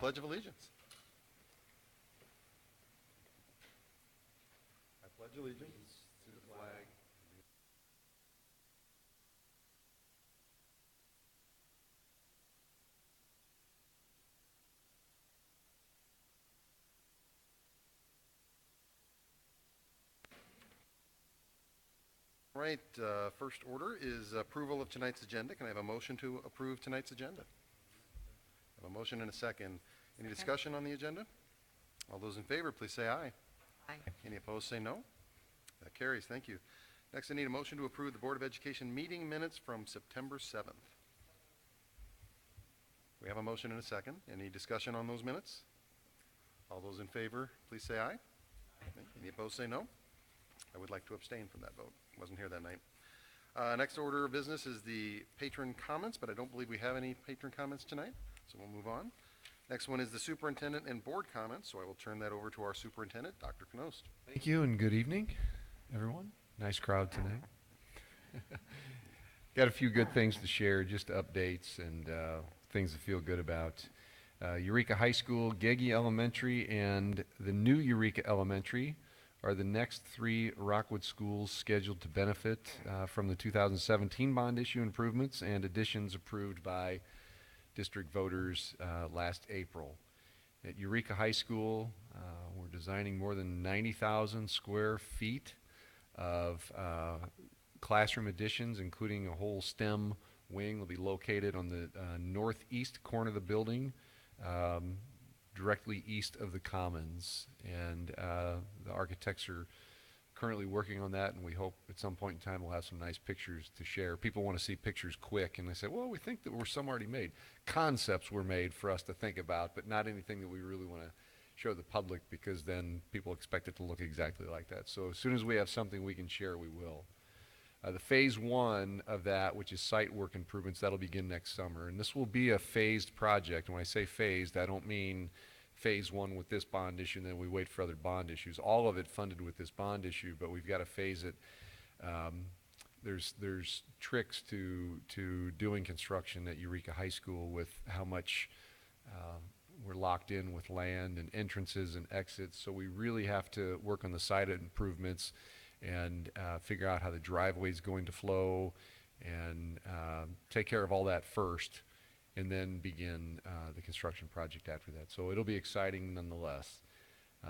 Pledge of Allegiance. I pledge allegiance to the flag. All right, first order is approval of tonight's agenda. Can I have a motion to approve tonight's agenda? I have a motion and a second. Any discussion on the agenda? All those in favor, please say aye. Aye. Any opposed, say no. That carries. Thank you. Next, I need a motion to approve the Board of Education meeting minutes from September 7th. We have a motion and a second. Any discussion on those minutes? All those in favor, please say aye. Any opposed, say no. I would like to abstain from that vote. Wasn't here that night. Next order of business is the patron comments, but I don't believe we have any patron comments tonight, so we'll move on. Next one is the superintendent and board comments, so I will turn that over to our superintendent, Dr. Knost. Thank you and good evening, everyone. Nice crowd tonight. Got a few good things to share, just updates and things to feel good about. Eureka High School, Geggy Elementary, and the new Eureka Elementary are the next three Rockwood schools scheduled to benefit from the 2017 bond issue improvements and additions approved by district voters last April. At Eureka High School, we're designing more than 90,000 square feet of classroom additions, including a whole STEM wing will be located on the northeast corner of the building, directly east of the Commons. And the architects are currently working on that, and we hope at some point in time we'll have some nice pictures to share. People want to see pictures quick, and they say, well, we think that some already made. Concepts were made for us to think about, but not anything that we really want to show the public, because then people expect it to look exactly like that. So as soon as we have something we can share, we will. The phase one of that, which is site work improvements, that'll begin next summer. And this will be a phased project. And when I say phased, I don't mean phase one with this bond issue and then we wait for other bond issues. All of it funded with this bond issue, but we've got to phase it. There's tricks to doing construction at Eureka High School with how much we're locked in with land and entrances and exits. So we really have to work on the site improvements and figure out how the driveway is going to flow and take care of all that first, and then begin the construction project after that. So it'll be exciting nonetheless.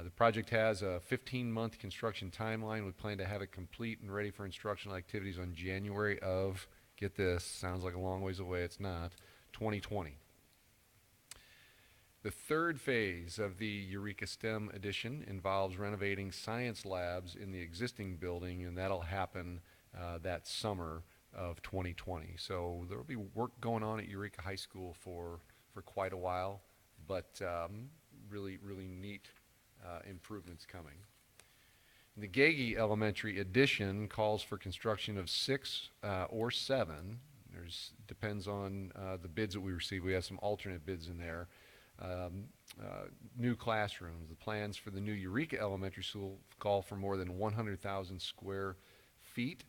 The project has a 15-month construction timeline. We plan to have it complete and ready for instructional activities on January of, get this, sounds like a long ways away, it's not, 2020. The third phase of the Eureka STEM edition involves renovating science labs in the existing building, and that'll happen that summer of 2020. So there will be work going on at Eureka High School for quite a while, but really neat improvements coming. The Geggy Elementary addition calls for construction of 6 or 7. Depends on the bids that we receive. We have some alternate bids in there. New classrooms. The plans for the new Eureka Elementary School call for more than 100,000 square feet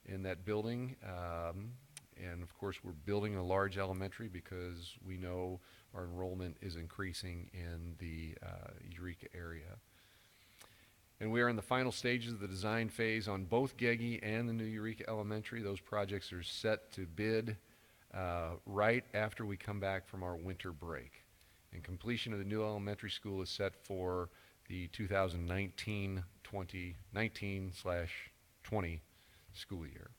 in that building. And of course we're building a large elementary because we know our enrollment is increasing in the Eureka area. And we are in the final stages of the design phase on both Geggy and the new Eureka Elementary. Those projects are set to bid right after we come back from our winter break. And completion of the new elementary school is set for the 2019/20 school year.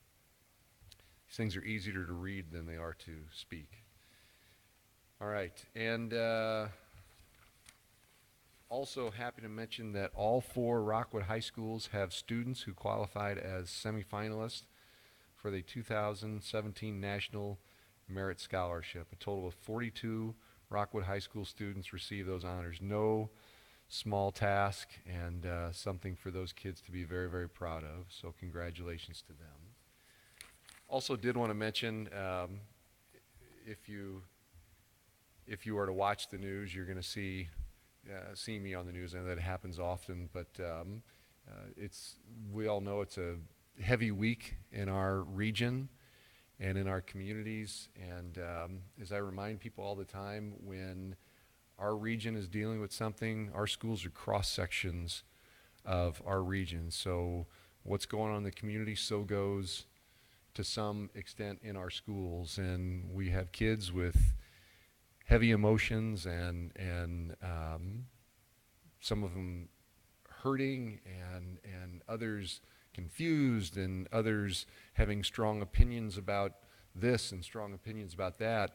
These things are easier to read than they are to speak. All right, and also happy to mention that all 4 Rockwood High Schools have students who qualified as semifinalists for the 2017 National Merit Scholarship. A total of 42 Rockwood High School students receive those honors. No small task, and something for those kids to be very proud of. So congratulations to them. Also did want to mention, if you are to watch the news, you're going to see me on the news, and that happens often, but we all know it's a heavy week in our region and in our communities. And as I remind people all the time, when our region is dealing with something, our schools are cross sections of our region. So what's going on in the community, so goes to some extent in our schools. And we have kids with heavy emotions and some of them hurting and others confused and others having strong opinions about this and strong opinions about that.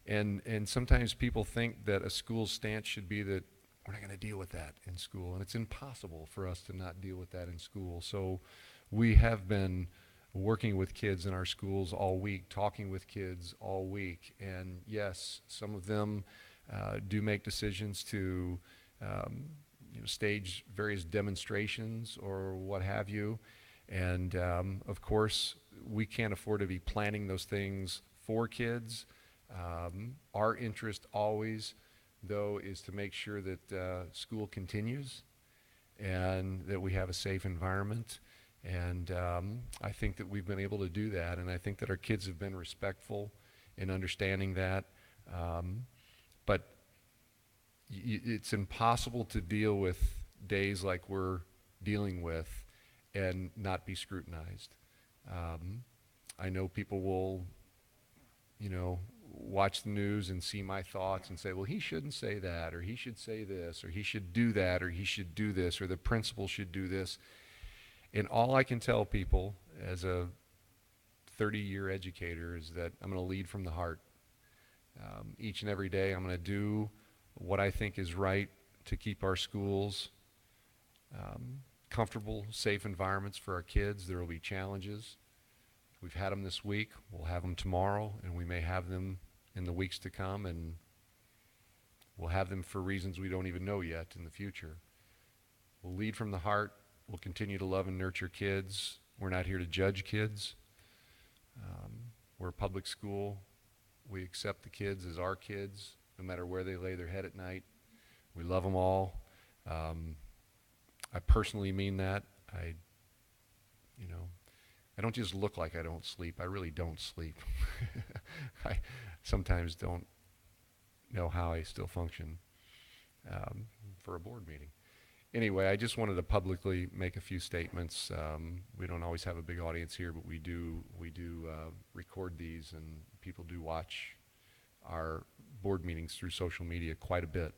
And sometimes people think that a school's stance should be that we're not going to deal with that in school. And it's impossible for us to not deal with that in school. So we have been working with kids in our schools all week, talking with kids all week. And yes, some of them do make decisions to stage various demonstrations or what have you. And of course, we can't afford to be planning those things for kids. Our interest always, though, is to make sure that school continues and that we have a safe environment. And I think that we've been able to do that, and I think that our kids have been respectful in understanding that. But it's impossible to deal with days like we're dealing with and not be scrutinized. I know people will, watch the news and see my thoughts and say, well, he shouldn't say that, or he should say this, or he should do that, or he should do this, or the principal should do this. And all I can tell people as a 30-year educator is that I'm going to lead from the heart. Each and every day I'm going to do what I think is right to keep our schools comfortable, safe environments for our kids. There will be challenges. We've had them this week. We'll have them tomorrow, and we may have them in the weeks to come, and we'll have them for reasons we don't even know yet in the future. We'll lead from the heart. We'll continue to love and nurture kids. We're not here to judge kids. We're a public school. We accept the kids as our kids, no matter where they lay their head at night. We love them all. I personally mean that. I don't just look like I don't sleep. I really don't sleep. I sometimes don't know how I still function for a board meeting. Anyway, I just wanted to publicly make a few statements. We don't always have a big audience here, but we do record these, and people do watch our board meetings through social media quite a bit.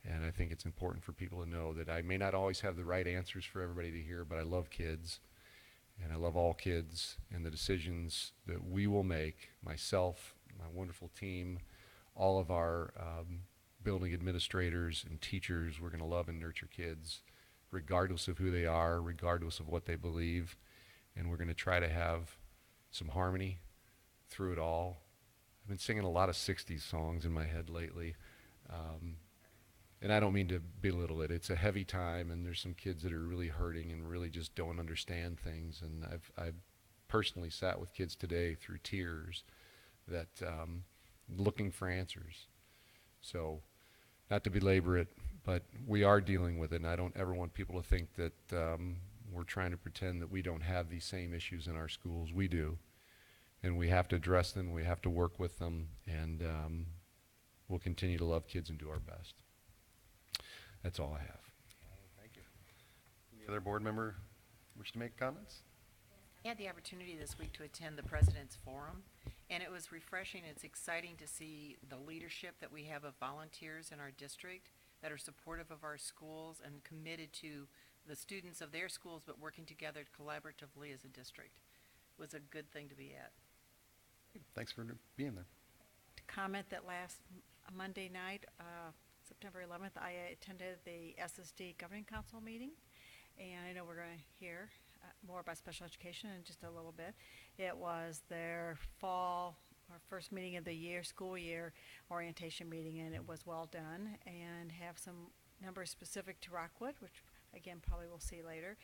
And I think it's important for people to know that I may not always have the right answers for everybody to hear, but I love kids, and I love all kids, and the decisions that we will make, myself, my wonderful team, all of our building administrators and teachers, we're going to love and nurture kids regardless of who they are, regardless of what they believe, and we're going to try to have some harmony through it all. I've been singing a lot of 60s songs in my head lately, and I don't mean to belittle it. It's a heavy time, and there's some kids that are really hurting and really just don't understand things, and I've personally sat with kids today through tears that looking for answers. So, not to belabor it, but we are dealing with it, and I don't ever want people to think that we're trying to pretend that we don't have these same issues in our schools. We do, and we have to address them, we have to work with them, and we'll continue to love kids and do our best. That's all I have. Thank you. Any other board member wish to make comments? I had the opportunity this week to attend the President's Forum, and it was refreshing. It's exciting to see the leadership that we have of volunteers in our district that are supportive of our schools and committed to the students of their schools, but working together collaboratively as a district. It was a good thing to be at. Thanks for being there. To comment that last Monday night, September 11th, I attended the SSD Governing Council meeting, and I know we're going to hear more about special education in just a little bit. It was their fall, our first meeting of the year, school year orientation meeting, and it was well done, and have some numbers specific to Rockwood, which again probably we'll see later.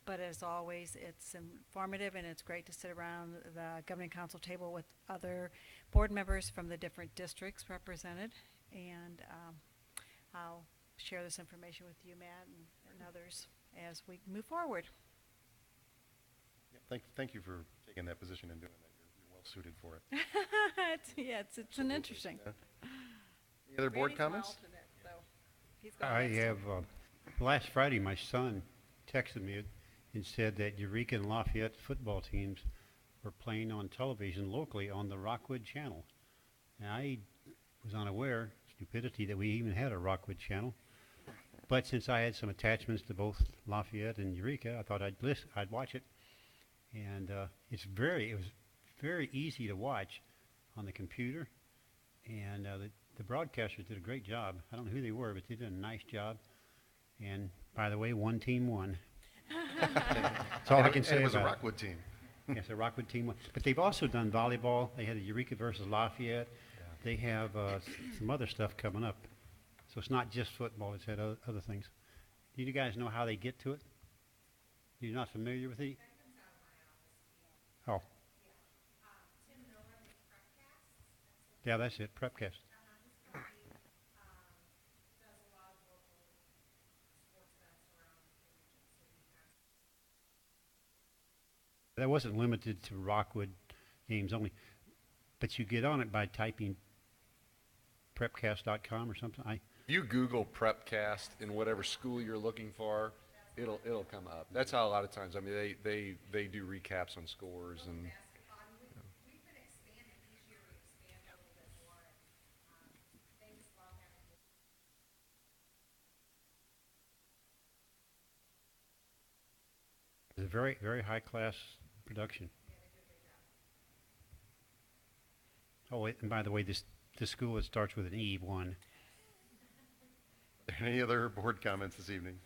But as always, it's informative, and it's great to sit around the Governing Council table with other board members from the different districts represented, and I'll share this information with you, Matt, and others as we move forward. Yeah, thank you for taking that position and doing that. You're well suited for it. It's an interesting. Yeah. Any other board comments? I have, last Friday, my son texted me and said that Eureka and Lafayette football teams were playing on television locally on the Rockwood channel. And I was unaware, stupidity, that we even had a Rockwood channel. But since I had some attachments to both Lafayette and Eureka, I thought I'd watch it. And it was very easy to watch on the computer. And the broadcasters did a great job. I don't know who they were, but they did a nice job. And by the way, one team won. That's all I can say And it was a about Rockwood team. Yes, the Rockwood team won. But they've also done volleyball. They had a Eureka versus Lafayette. They have some other stuff coming up. So it's not just football. It's had other things. Do you guys know how they get to it? You're not familiar with it? Oh. Yeah, that's it, Prepcast. That wasn't limited to Rockwood games only, but you get on it by typing prepcast.com or something. If you Google Prepcast in whatever school you're looking for, it'll come up. That's how a lot of times, I mean, they do recaps on scores and. We've been expanding, each year we expand a little bit more, and they just love having the It's a very, very high class production. Oh, and by the way, this school, it starts with an E, one. Any other board comments this evening?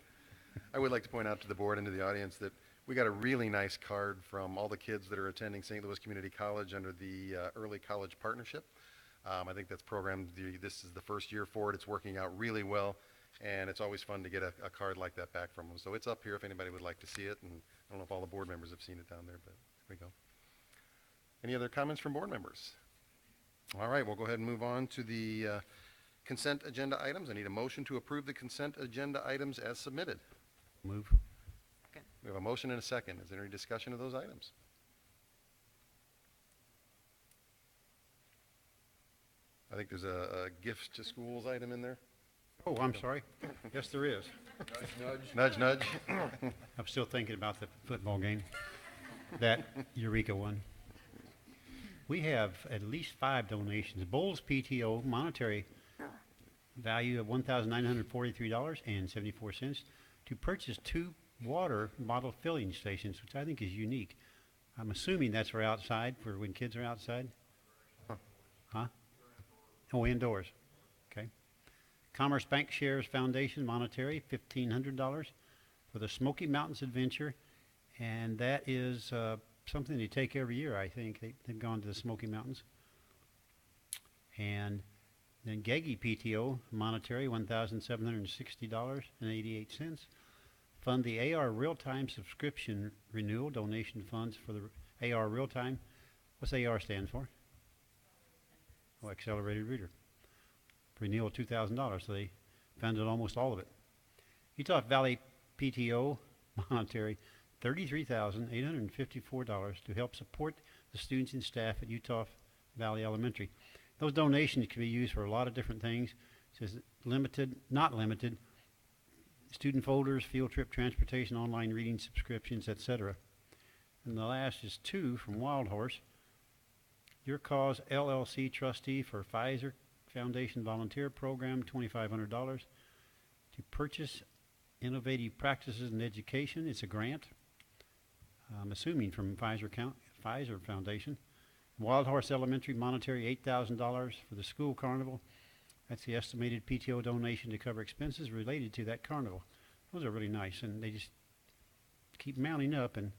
I would like to point out to the board and to the audience that we got a really nice card from all the kids that are attending St. Louis Community College under the Early College Partnership. I think that's programmed, this is the first year for it. It's working out really well, and it's always fun to get a card like that back from them. So it's up here if anybody would like to see it, and I don't know if all the board members have seen it down there, but here we go. Any other comments from board members? All right, we'll go ahead and move on to the consent agenda items. I need a motion to approve the consent agenda items as submitted. Move. We have a motion and a second. Is there any discussion of those items? I think there's a gifts to schools item in there. Oh, I'm sorry. Yes, there is. Nudge, nudge. I'm still thinking about the football game, that Eureka one. We have at least 5 donations. Bowles PTO, monetary value of $1,943.74 to purchase 2 water bottle filling stations, which I think is unique. I'm assuming that's for outside, for when kids are outside? Huh? Oh, indoors. Okay. Commerce Bank Shares Foundation, monetary, $1,500 for the Smoky Mountains Adventure, and that is something they take every year, I think. They've gone to the Smoky Mountains. And then Gaggy PTO, monetary, $1,760.88. Fund the AR Real-Time subscription renewal, donation funds for the AR Real-Time. What's AR stand for? Oh, Accelerated Reader. Renewal $2,000, so they funded almost all of it. Utah Valley PTO, monetary, $33,854 to help support the students and staff at Utah Valley Elementary. Those donations can be used for a lot of different things. It says limited, not limited, student folders, field trip transportation, online reading subscriptions, etc. And the last is 2 from Wild Horse. Your Cause LLC trustee for Pfizer Foundation Volunteer Program, $2,500 to purchase innovative practices in education. It's a grant, I'm assuming from Pfizer Foundation. Wild Horse Elementary, monetary $8,000 for the school carnival. That's the estimated PTO donation to cover expenses related to that carnival. Those are really nice, and they just keep mounting up. And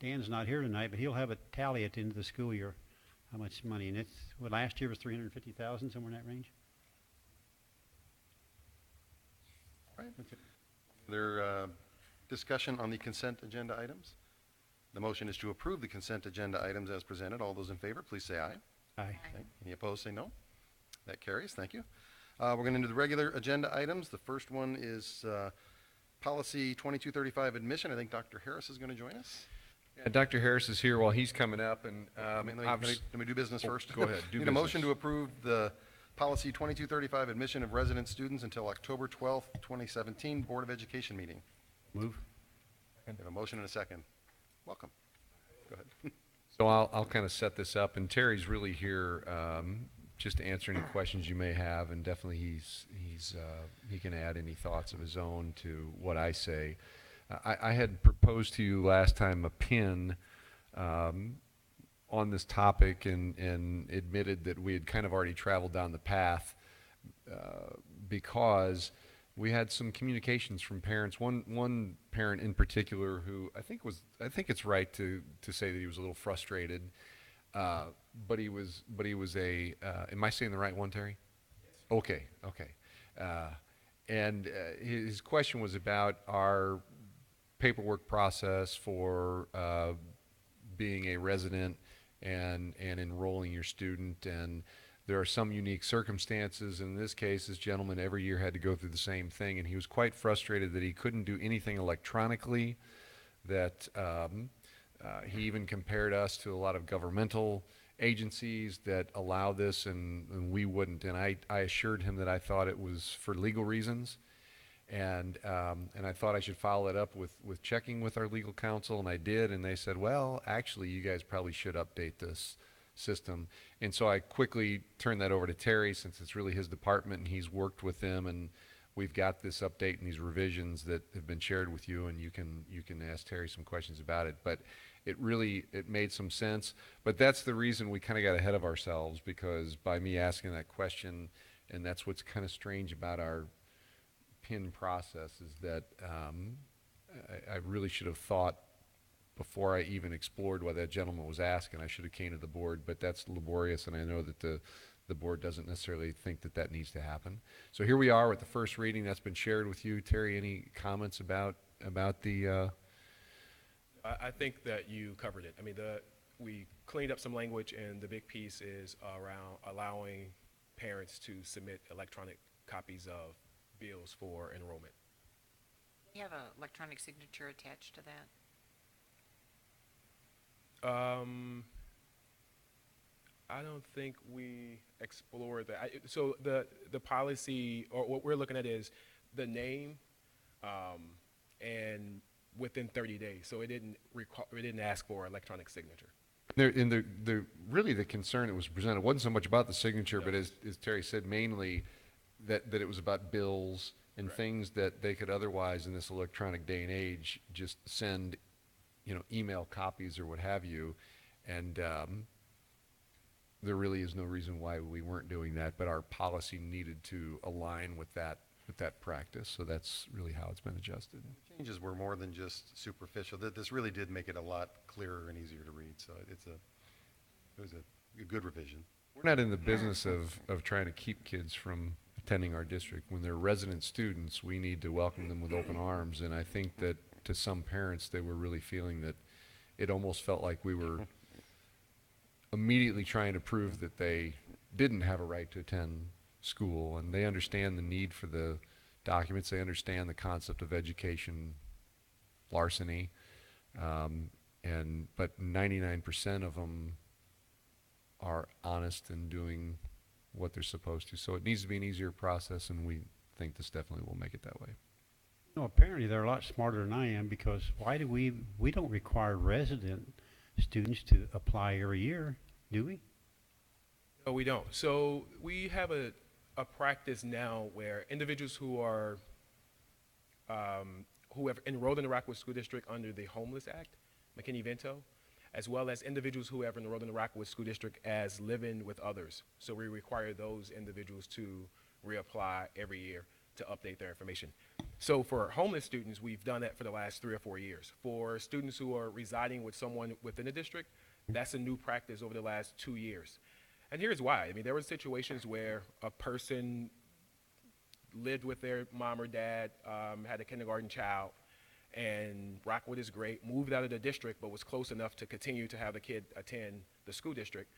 Dan's not here tonight, but he'll have a tally at the end of the school year how much money. And it's, well, last year was $350,000, somewhere in that range. All right. There discussion on the consent agenda items? The motion is to approve the consent agenda items as presented. All those in favor, please say aye. Aye. Okay. Any opposed, say no. That carries. Thank you. We're going to do the regular agenda items. The first one is Policy 2235, Admission. I think Dr. Harris is going to join us. Yeah, Dr. Harris is here while he's coming up, and Let me do business first. Go ahead. Do Need a motion business. to approve the Policy 2235, admission of resident students until October 12th, 2017, Board of Education meeting. Move. We have a motion and a second. Welcome. Go ahead. So I'll kind of set this up, and Terry's really here just to answer any questions you may have, and definitely he can add any thoughts of his own to what I say. I had proposed to you last time a pin on this topic, and admitted that we had kind of already traveled down the path because we had some communications from parents. One parent in particular who I think it's right to say that he was a little frustrated, but he was am I saying the right one, Terry? Yes. Okay. And his question was about our paperwork process for being a resident and enrolling your student, and there are some unique circumstances. In this case, this gentleman every year had to go through the same thing, and he was quite frustrated that he couldn't do anything electronically, that he even compared us to a lot of governmental agencies that allow this, and we wouldn't. And I assured him that I thought it was for legal reasons, and I thought I should follow it up with checking with our legal counsel, and I did, and they said, well, actually, you guys probably should update this system. And so I quickly turned that over to Terry, since it's really his department, and he's worked with them, and we've got this update and these revisions that have been shared with you, and you can ask Terry some questions about it. But it made some sense. But that's the reason we kind of got ahead of ourselves, because by me asking that question, and that's what's kind of strange about our PIN process, is that I really should have thought before I even explored what that gentleman was asking. I should have came to the board, but that's laborious, and I know that the board doesn't necessarily think that needs to happen. So here we are with the first reading that's been shared with you. Terry, any comments about the? I think that you covered it. I mean, we cleaned up some language, and the big piece is around allowing parents to submit electronic copies of bills for enrollment. Do you have an electronic signature attached to that? I don't think we explored that. So the policy, or what we're looking at, is the name, and within 30 days. So it didn't ask for electronic signature. Really the concern that was presented wasn't so much about the signature, but as Terry said, mainly that it was about bills and Correct. Things that they could otherwise in this electronic day and age just send, email copies or what have you. And there really is no reason why we weren't doing that, but our policy needed to align with that practice. So that's really how it's been adjusted. Changes were more than just superficial. This really did make it a lot clearer and easier to read, so it was a good revision. We're not in the business of trying to keep kids from attending our district. When they're resident students, we need to welcome them with open arms, and I think that to some parents, they were really feeling that it almost felt like we were immediately trying to prove that they didn't have a right to attend school, and they understand the need for the documents. They understand the concept of education larceny, but 99% of them are honest and doing what they're supposed to. So it needs to be an easier process, and we think this definitely will make it that way. No, apparently they're a lot smarter than I am, because why do we don't require resident students to apply every year, do we? No, we don't. So we have a practice now where individuals who are who have enrolled in the Rockwood School District under the Homeless Act, McKinney-Vento, as well as individuals who have enrolled in the Rockwood School District as living with others. So we require those individuals to reapply every year to update their information. So for homeless students, we've done that for the last 3 or 4 years. For students who are residing with someone within the district, that's a new practice over the last 2 years. And here's why. I mean, there were situations where a person lived with their mom or dad, had a kindergarten child, and Rockwood is great, moved out of the district, but was close enough to continue to have the kid attend the school district.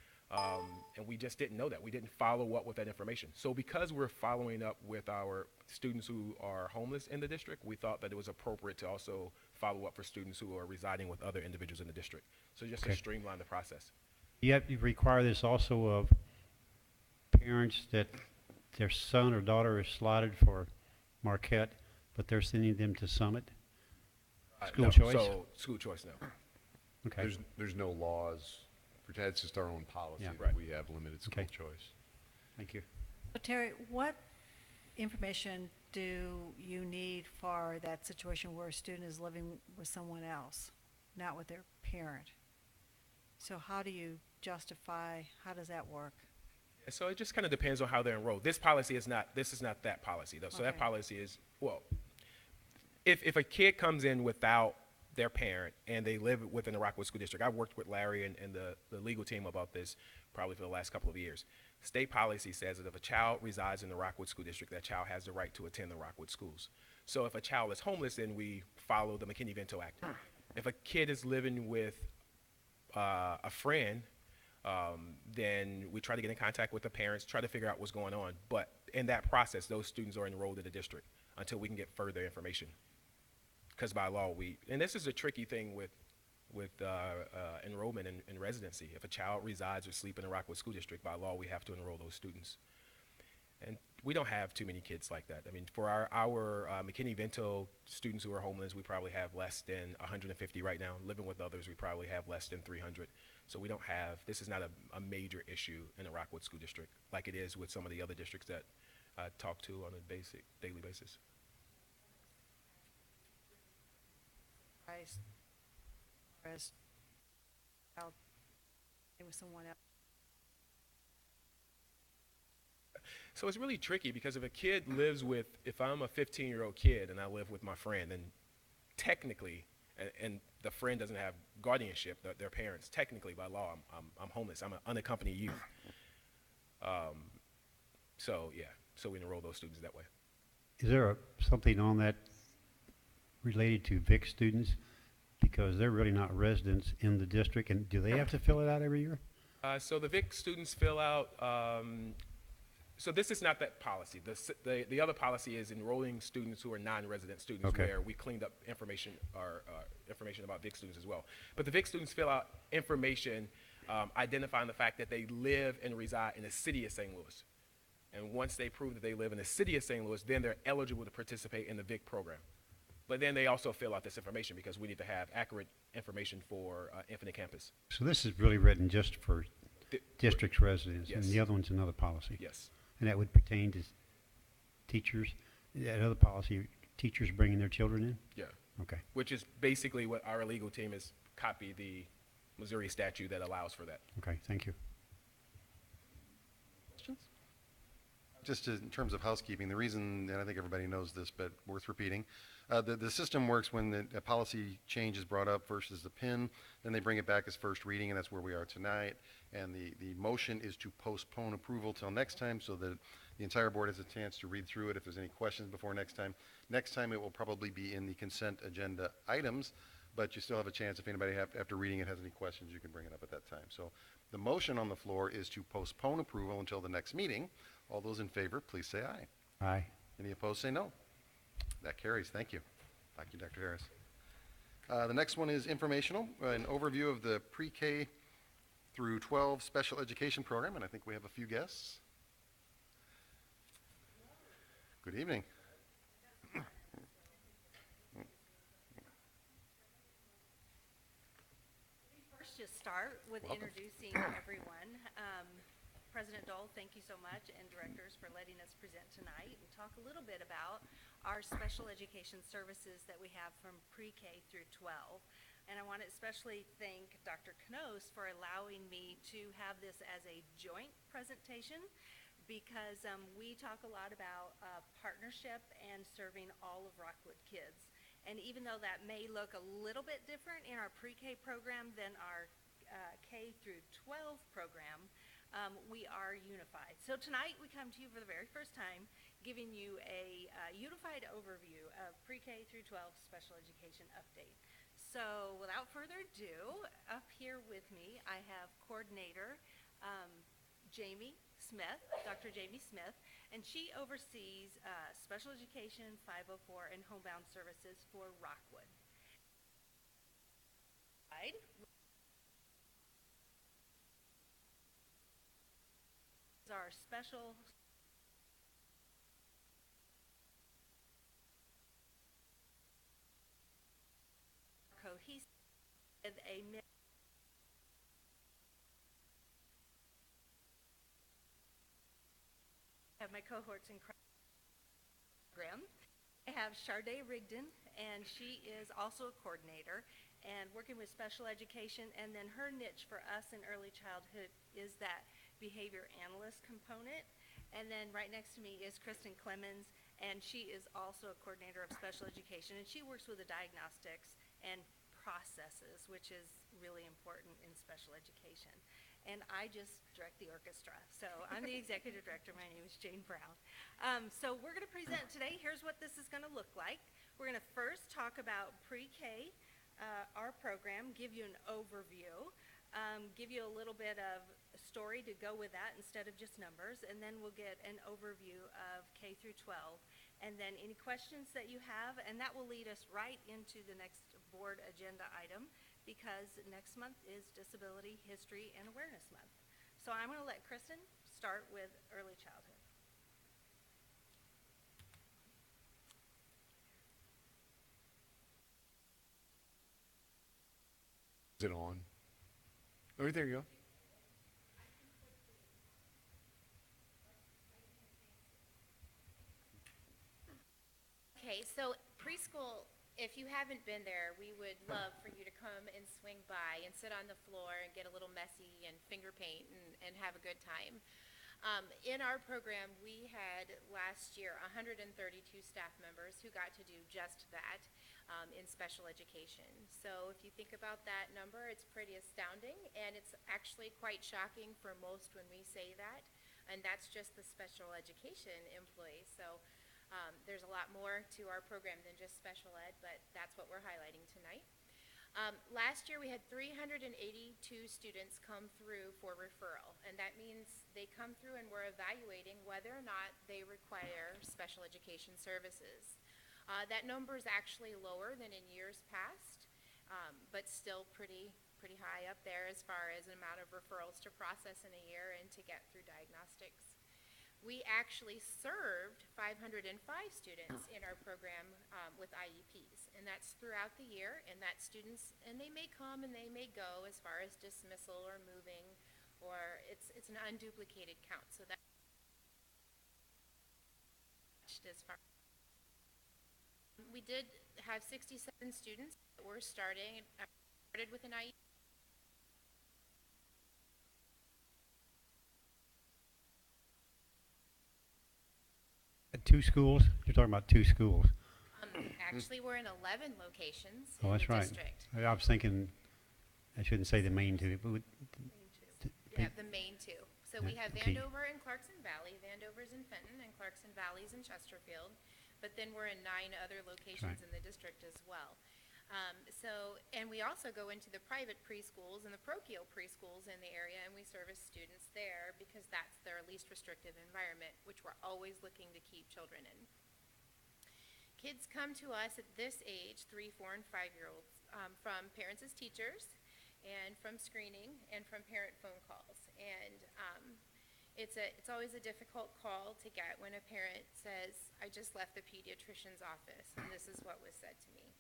And we just didn't know that. We didn't follow up with that information. So because we're following up with our students who are homeless in the district, we thought that it was appropriate to also follow up for students who are residing with other individuals in the district. So just to streamline the process. You have to require this also of parents that their son or daughter is slotted for Marquette, but they're sending them to Summit? School No, choice? So, school choice, no. Okay. There's no laws. It's just our own policy Yeah. that Right. we have limited school Okay. choice. Thank you. So Terry, what information do you need for that situation where a student is living with someone else, not with their parent? So how do you justify, how does that work? So it just kind of depends on how they're enrolled. This is not that policy, though. So that Okay. policy is, well, if a kid comes in without their parent and they live within the Rockwood School District, I've worked with Larry and the legal team about this probably for the last couple of years. State policy says that if a child resides in the Rockwood School District, that child has the right to attend the Rockwood schools. So if a child is homeless, then we follow the McKinney-Vento Act. If a kid is living with a friend, then we try to get in contact with the parents, try to figure out what's going on. But in that process, those students are enrolled in the district until we can get further information. Because by law, and this is a tricky thing with enrollment and residency. If a child resides or sleeps in the Rockwood School District, by law, we have to enroll those students. And we don't have too many kids like that. I mean, for our McKinney-Vento students who are homeless, we probably have less than 150 right now. Living with others, we probably have less than 300. So we don't have, this is not a major issue in the Rockwood School District like it is with some of the other districts that I talk to on a daily basis. Whereas child with someone else. So it's really tricky because if a kid lives with, if I'm a 15-year-old kid and I live with my friend, then technically, and the friend doesn't have guardianship, their parents, technically by law, I'm homeless. I'm an unaccompanied youth. So yeah, so we enroll those students that way. Is there something on that related to VIC students? Because they're really not residents in the district, and do they have to fill it out every year? So the VIC students fill out, so this is not that policy. The other policy is enrolling students who are non-resident students, Okay. where we cleaned up information about VIC students as well. But the VIC students fill out information identifying the fact that they live and reside in the city of St. Louis. And once they prove that they live in the city of St. Louis, then they're eligible to participate in the VIC program. But then they also fill out this information because we need to have accurate information for Infinite Campus. So this is really written just for Di- district residents, and Yes. the other one's another policy? Yes. And that would pertain to teachers? That other policy, teachers bringing their children in? Yeah. Okay. Which is basically what our legal team has copied the Missouri statute that allows for that. Okay, thank you. Questions? Just in terms of housekeeping, the reason, and I think everybody knows this, but worth repeating, the system works when a policy change is brought up versus the PIN, then they bring it back as first reading, and that's where we are tonight. And the motion is to postpone approval till next time so that the entire board has a chance to read through it if there's any questions before next time. Next time it will probably be in the consent agenda items, but you still have a chance if anybody after reading it has any questions, you can bring it up at that time. So the motion on the floor is to postpone approval until the next meeting. All those in favor, please say aye. Aye. Any opposed, say no. That carries. Thank you. Thank you, Dr. Harris. The next one is informational, an overview of the pre-K through 12 special education program, and I think we have a few guests. Good evening. First, just start with Welcome. introducing everyone. President Dole, thank you so much, and directors for letting us present tonight and talk a little bit about our special education services that we have from pre-K through 12. And I want to especially thank Dr. Knoss for allowing me to have this as a joint presentation because we talk a lot about partnership and serving all of Rockwood kids. And even though that may look a little bit different in our pre-K program than our K through 12 program, we are unified. So tonight we come to you for the very first time giving you a unified overview of pre-K through 12 special education update. So without further ado, up here with me I have coordinator Jamie Smith, Dr. Jamie Smith, and she oversees special education, 504, and homebound services for Rockwood. Our special with a have my cohorts in program. I have Charday Rigdon, and she is also a coordinator and working with special education. And then her niche for us in early childhood is that behavior analyst component. And then right next to me is Kristen Clemens, and she is also a coordinator of special education. And she works with the diagnostics and processes, which is really important in special education. And I just direct the orchestra. So I'm the executive director. My name is Jane Brown. So we're going to present today. Here's what this is going to look like. We're going to first talk about pre-K, our program, give you an overview, give you a little bit of a story to go with that instead of just numbers, and then we'll get an overview of K through 12, and then any questions that you have, and that will lead us right into the next board agenda item, because next month is Disability History and Awareness Month. So I'm going to let Kristen start with early childhood. Is it on? Oh, there you go. Okay, so preschool, if you haven't been there, we would love for you to come and swing by and sit on the floor and get a little messy and finger paint and have a good time. In our program, we had last year 132 staff members who got to do just that in special education. So if you think about that number, it's pretty astounding, and it's actually quite shocking for most when we say that, and that's just the special education employees. So there's a lot more to our program than just special ed, but that's what we're highlighting tonight. Last year we had 382 students come through for referral, and that means they come through and we're evaluating whether or not they require special education services. That number is actually lower than in years past, but still pretty high up there as far as the amount of referrals to process in a year and to get through diagnostics. We actually served 505 students in our program with IEPs, and that's throughout the year, and that's students, and they may come and they may go as far as dismissal or moving, or it's an unduplicated count. So that's as far. We did have 67 students that were started with an IEP. At 2 schools? You're talking about 2 schools. Actually, we're in 11 locations Oh, in that's the right. district. I was thinking, I shouldn't say the main 2, but Yeah, the main 2. So we Yeah, have okay. Vandover and Clarkson Valley. Vandover's in Fenton, and Clarkson Valley's in Chesterfield. But then we're in 9 other locations in the district as well. And we also go into the private preschools and the parochial preschools in the area, and we service students there because that's their least restrictive environment, which we're always looking to keep children in. Kids come to us at this age, 3, 4, and 5-year-olds, from parents as teachers, and from screening, and from parent phone calls. And it's always a difficult call to get when a parent says, I just left the pediatrician's office, and this is what was said to me.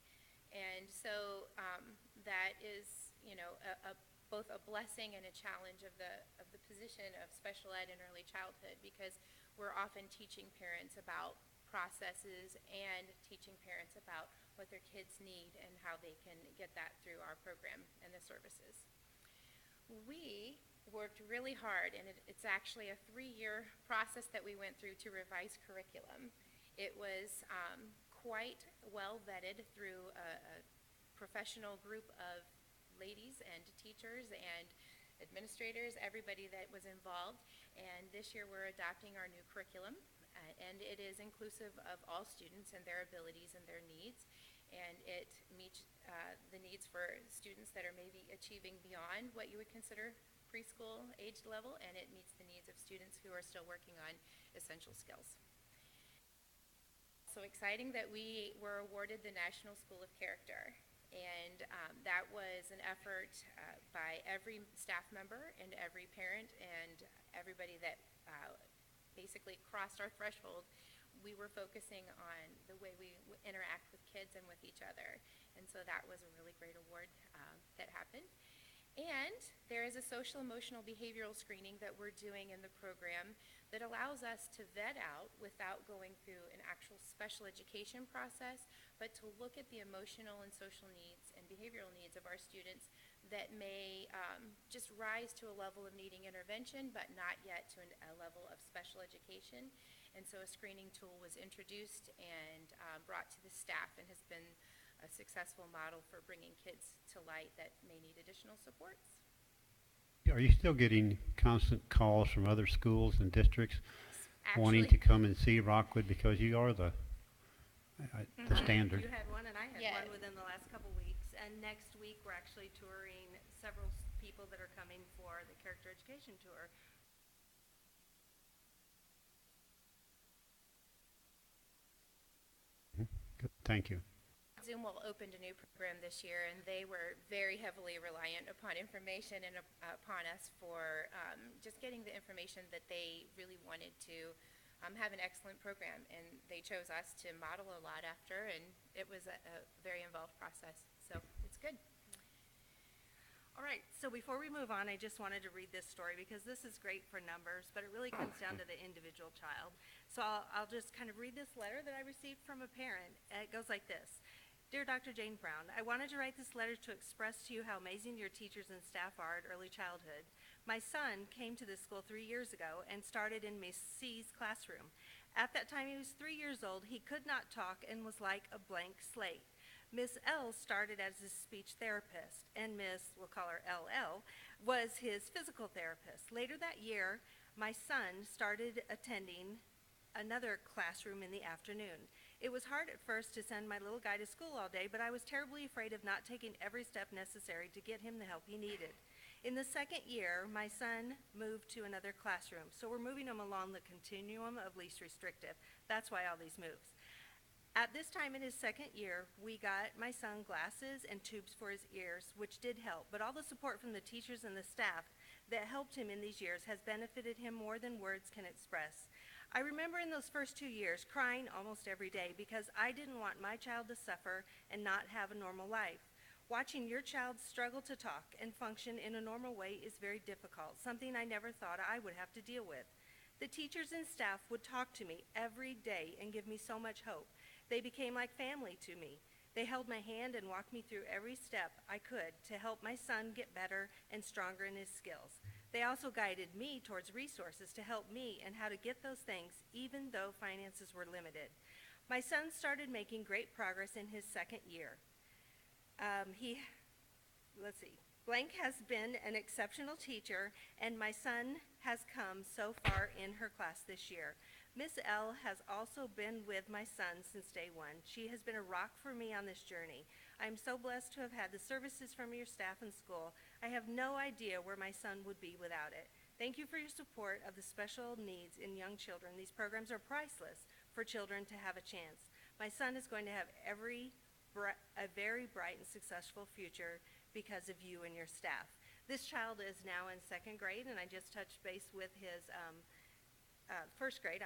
And so that is, both a blessing and a challenge of the position of special ed in early childhood, because we're often teaching parents about processes and teaching parents about what their kids need and how they can get that through our program and the services. We worked really hard, and it's actually a 3-year process that we went through to revise curriculum. It was quite well vetted through a professional group of ladies and teachers and administrators, everybody that was involved. And this year we're adopting our new curriculum, and it is inclusive of all students and their abilities and their needs. And it meets the needs for students that are maybe achieving beyond what you would consider preschool age level, and it meets the needs of students who are still working on essential skills. So exciting that we were awarded the National School of Character, and that was an effort by every staff member and every parent and everybody that basically crossed our threshold. We were focusing on the way we interact with kids and with each other, And so that was a really great award that happened. And there is a social emotional behavioral screening that we're doing in the program that allows us to vet out without going through an actual special education process, but to look at the emotional and social needs and behavioral needs of our students that may just rise to a level of needing intervention, but not yet to a level of special education. And so a screening tool was introduced and brought to the staff and has been a successful model for bringing kids to light that may need additional supports. Are you still getting constant calls from other schools and districts wanting to Actually, come and see Rockwood because you are the standard? You had one and I had Yeah. one within the last couple weeks. And next week, we're actually touring several people that are coming for the character education tour. Good. Thank you. Zoom opened a new program this year, and they were very heavily reliant upon information and upon us for just getting the information that they really wanted to have an excellent program. And they chose us to model a lot after, and it was a very involved process. So it's good. All right, so before we move on, I just wanted to read this story because this is great for numbers, but it really comes down to the individual child. So I'll just kind of read this letter that I received from a parent. It goes like this. Dear Dr. Jane Brown, I wanted to write this letter to express to you how amazing your teachers and staff are at early childhood. My son came to this school 3 years ago and started in Miss C's classroom. At that time he was 3 years old, he could not talk and was like a blank slate. Miss L started as his speech therapist, and Miss, we'll call her LL, was his physical therapist. Later that year, my son started attending another classroom in the afternoon. It was hard at first to send my little guy to school all day, but I was terribly afraid of not taking every step necessary to get him the help he needed. In the second year, my son moved to another classroom, so we're moving him along the continuum of least restrictive. That's why all these moves. At this time in his second year, we got my son glasses and tubes for his ears, which did help, but all the support from the teachers and the staff that helped him in these years has benefited him more than words can express. I remember in those first 2 years crying almost every day because I didn't want my child to suffer and not have a normal life. Watching your child struggle to talk and function in a normal way is very difficult, something I never thought I would have to deal with. The teachers and staff would talk to me every day and give me so much hope. They became like family to me. They held my hand and walked me through every step I could to help my son get better and stronger in his skills. They also guided me towards resources to help me and how to get those things, even though finances were limited. My son started making great progress in his second year. Blank has been an exceptional teacher, and my son has come so far in her class this year. Miss L has also been with my son since day one. She has been a rock for me on this journey. I am so blessed to have had the services from your staff and school. I have no idea where my son would be without it. Thank you for your support of the special needs in young children. These programs are priceless for children to have a chance. My son is going to have a very bright and successful future because of you and your staff. This child is now in second grade, and I just touched base with his first grade,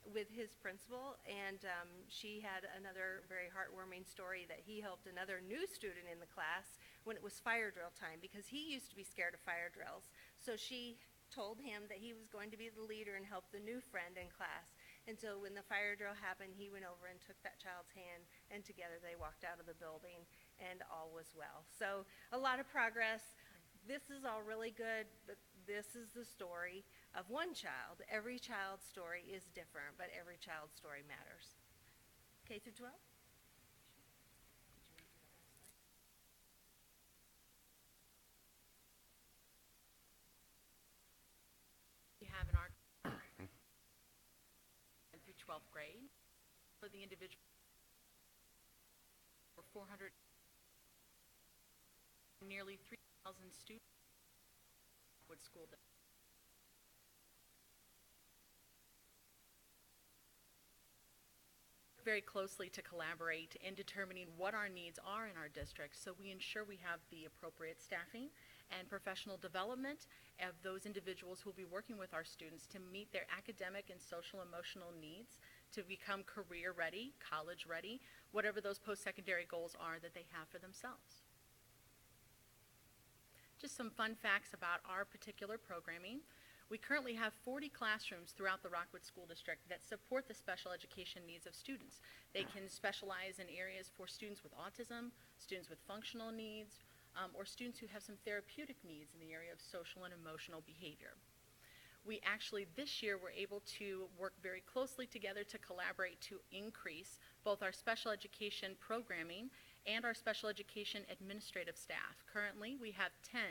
with his principal, and she had another very heartwarming story that he helped another new student in the class when it was fire drill time, because he used to be scared of fire drills. So she told him that he was going to be the leader and help the new friend in class. And so when the fire drill happened, he went over and took that child's hand, and together they walked out of the building, and all was well. So a lot of progress. This is all really good, but this is the story of one child. Every child's story is different, but every child's story matters. K through 12? We have in our through 12th grade for the individual for 400, nearly 3,000 students Rockwood School District. Very closely to collaborate in determining what our needs are in our district, so we ensure we have the appropriate staffing and professional development of those individuals who will be working with our students to meet their academic and social emotional needs to become career ready, college ready, whatever those post-secondary goals are that they have for themselves. Just some fun facts about our particular programming. We currently have 40 classrooms throughout the Rockwood School District that support the special education needs of students. They can specialize in areas for students with autism, students with functional needs, or students who have some therapeutic needs in the area of social and emotional behavior. We actually this year were able to work very closely together to collaborate to increase both our special education programming and our special education administrative staff. Currently, we have 10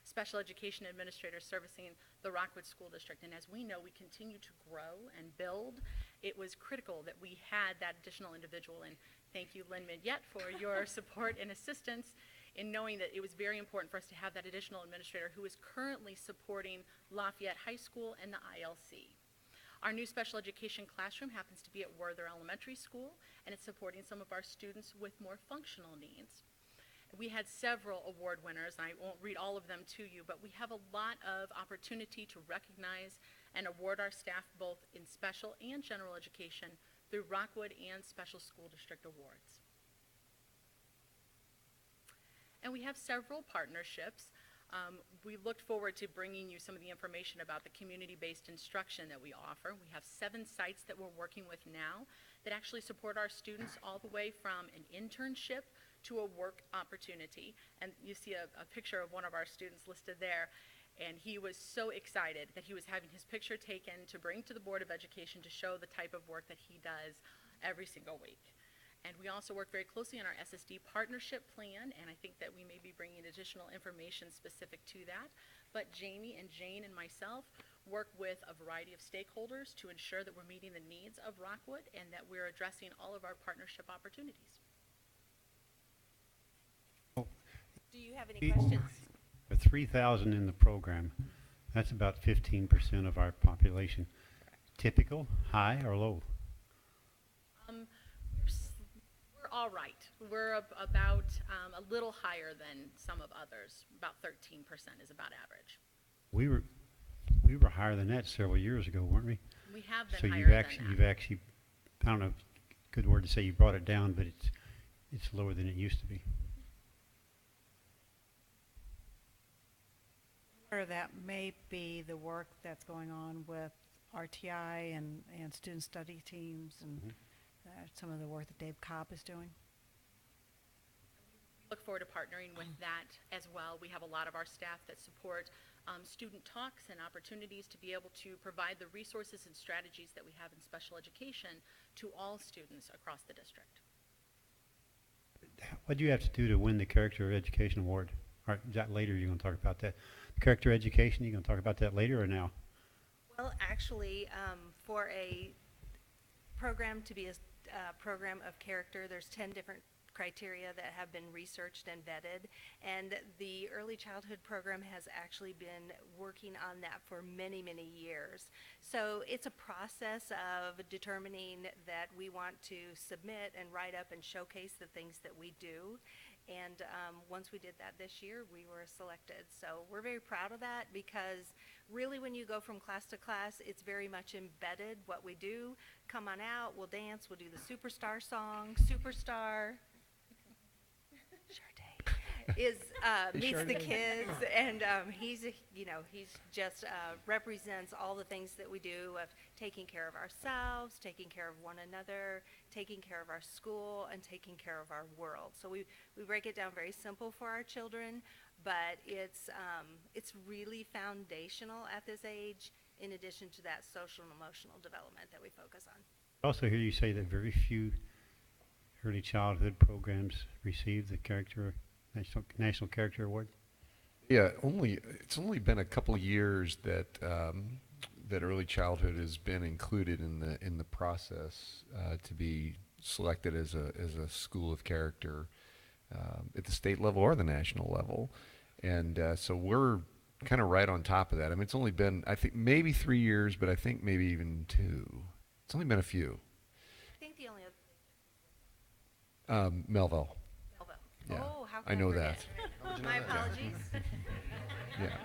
special education administrators servicing the Rockwood School District, and as we know, we continue to grow and build. It was critical that we had that additional individual, and thank you, Lynn Midyett, for your support and assistance in knowing that it was very important for us to have that additional administrator who is currently supporting Lafayette High School and the ILC. Our new special education classroom happens to be at Werther Elementary School, and it's supporting some of our students with more functional needs. We had several award winners, and I won't read all of them to you, but we have a lot of opportunity to recognize and award our staff both in special and general education through Rockwood and Special School District awards. And we have several partnerships. We looked forward to bringing you some of the information about the community-based instruction that we offer. We have 7 sites that we're working with now that actually support our students all the way from an internship to a work opportunity. And you see a picture of one of our students listed there. And he was so excited that he was having his picture taken to bring to the Board of Education to show the type of work that he does every single week. And we also work very closely on our SSD partnership plan, and I think that we may be bringing additional information specific to that. But Jamie and Jane and myself work with a variety of stakeholders to ensure that we're meeting the needs of Rockwood and that we're addressing all of our partnership opportunities. Do you have any questions? With 3,000 in the program, that's about 15% of our population. Typical, high or low? We're all right. We're about a little higher than some of others. About 13% is about average. We were higher than that several years ago, weren't we? We have been So higher you've than actually, that. you've actually, I don't know, good word to say you brought it down, but it's lower than it used to be. Part of that may be the work that's going on with RTI and student study teams and some of the work that Dave Cobb is doing. Look forward to partnering with that as well. We have a lot of our staff that support student talks and opportunities to be able to provide the resources and strategies that we have in special education to all students across the district. What do you have to do to win the Character Education Award? All right, is that later? You're going to talk about that. Character Education, you going to talk about that later or now? Well, actually, for a program to be a program of character, there's 10 different criteria that have been researched and vetted, and the early childhood program has actually been working on that for many, many years. So it's a process of determining that we want to submit and write up and showcase the things that we do. And once we did that this year, we were selected. So we're very proud of that, because really when you go from class to class, it's very much embedded what we do. Come on out, we'll dance, we'll do the Superstar song. Superstar is meets the kids, and he's just represents all the things that we do of taking care of ourselves, taking care of one another, taking care of our school, and taking care of our world. So we break it down very simple for our children, but it's really foundational at this age, in addition to that social and emotional development that we focus on. I also hear you say that very few early childhood programs receive the National Character Award. Yeah, it's only been a couple of years that that early childhood has been included in the process to be selected as a school of character at the state level or the national level, and so we're kind of right on top of that. I mean, it's only been, I think, maybe 3 years, but I think maybe even 2. It's only been a few. I think the only other Melville. Melville. Yeah, Oh, how I can know forget? that. My apologies. Yeah,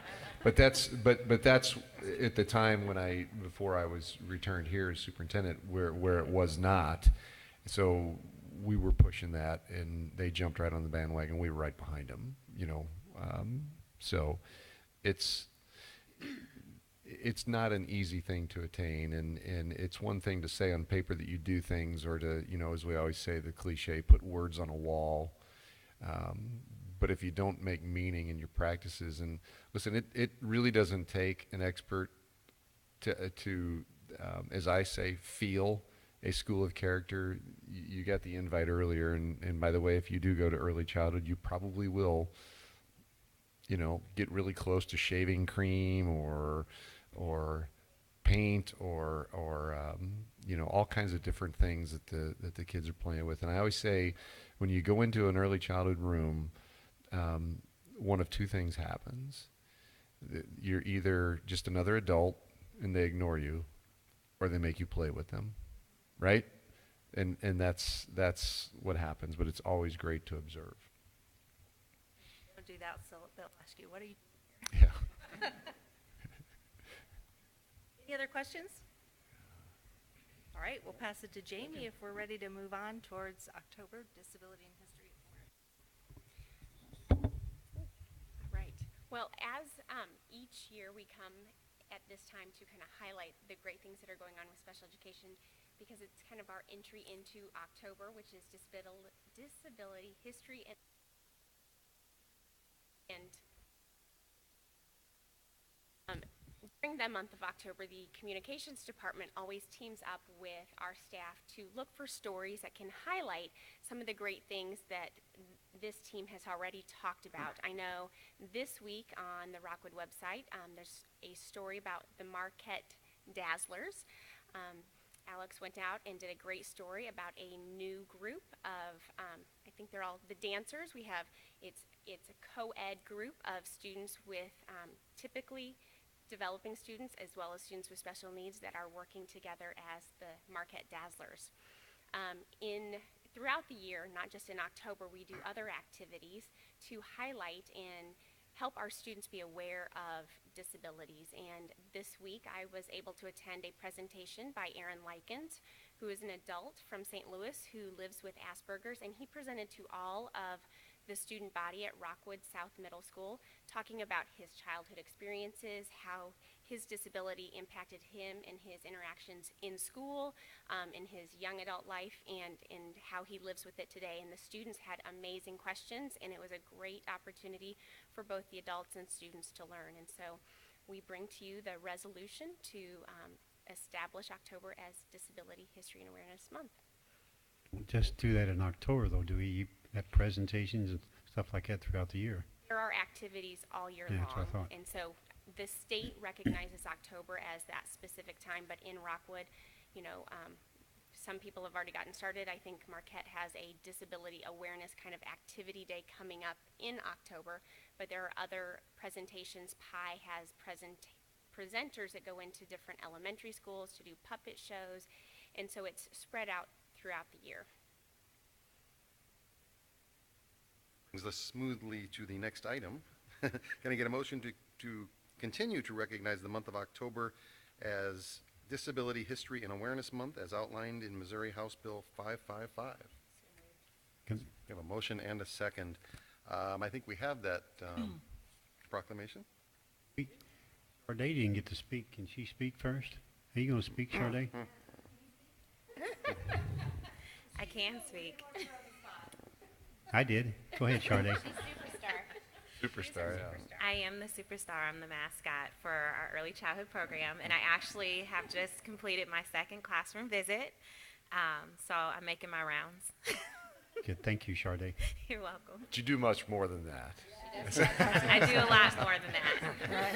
But that's at the time before I was returned here as superintendent, where it was not. So we were pushing that, and they jumped right on the bandwagon. We were right behind them, you know. So it's not an easy thing to attain, and it's one thing to say on paper that you do things, or to, you know, as we always say, the cliche, put words on a wall. But if you don't make meaning in your practices, and listen, it really doesn't take an expert to as I say, feel a school of character. You got the invite earlier, and by the way, if you do go to early childhood, you probably will, you know, get really close to shaving cream or paint or you know, all kinds of different things that the kids are playing with. And I always say, when you go into an early childhood room, one of two things happens. You're either just another adult and they ignore you, or they make you play with them, right? And that's what happens, but it's always great to observe. Don't do that, so they'll ask you, what are you? Yeah. Any other questions? All right, we'll pass it to Jamie if we're ready to move on towards October Disability and History. Right. Well, as each year we come at this time to kind of highlight the great things that are going on with special education, because it's kind of our entry into October, which is disability history and during the month of October, the communications department always teams up with our staff to look for stories that can highlight some of the great things that this team has already talked about. I know this week on the Rockwood website, there's a story about the Marquette Dazzlers. Alex went out and did a great story about a new group of, I think they're all the dancers. It's a co-ed group of students with typically developing students as well as students with special needs that are working together as the Marquette Dazzlers. Throughout the year, not just in October, we do other activities to highlight and help our students be aware of disabilities. And this week I was able to attend a presentation by Aaron Likens, who is an adult from St. Louis who lives with Asperger's, and he presented to all of the student body at Rockwood South Middle School, talking about his childhood experiences, how his disability impacted him and his interactions in school, in his young adult life, and how he lives with it today. And the students had amazing questions, and it was a great opportunity for both the adults and students to learn. And so we bring to you the resolution to establish October as Disability History and Awareness Month. Just do that in October, though, do we have presentations and stuff like that throughout the year? There are activities all year Yeah, long. that's what I thought. And so the state recognizes October as that specific time, but in Rockwood, you know, some people have already gotten started. I think Marquette has a disability awareness kind of activity day coming up in October, but there are other presentations. PI has presenters that go into different elementary schools to do puppet shows, and so it's spread out throughout the year. Brings us smoothly to the next item. Can I get a motion to continue to recognize the month of October as Disability History and Awareness Month as outlined in Missouri House Bill 555? Can- We have a motion and a second. I think we have that proclamation. Charday didn't get to speak. Can she speak first? Are you going to speak, Charday? I can speak. I did. Go ahead, Charday. Superstar, yeah. I am the superstar. I'm the mascot for our early childhood program, and I actually have just completed my second classroom visit, so I'm making my rounds. Good. Thank you, Charday. You're welcome. But you do much more than that. I do a lot more than that.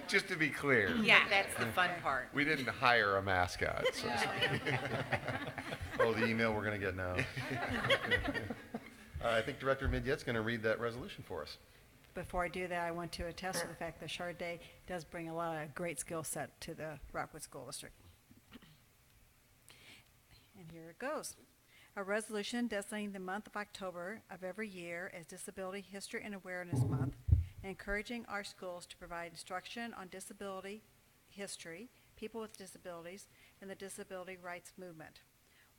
Just to be clear. Yeah. That's the fun part. We didn't hire a mascot. So Oh, the email we're going to get now. I think Director Midyet's going to read that resolution for us. Before I do that, I want to attest to the fact that Charday does bring a lot of great skill set to the Rockwood School District. And here it goes. A resolution designating the month of October of every year as Disability History and Awareness Month, and encouraging our schools to provide instruction on disability history, people with disabilities, and the disability rights movement.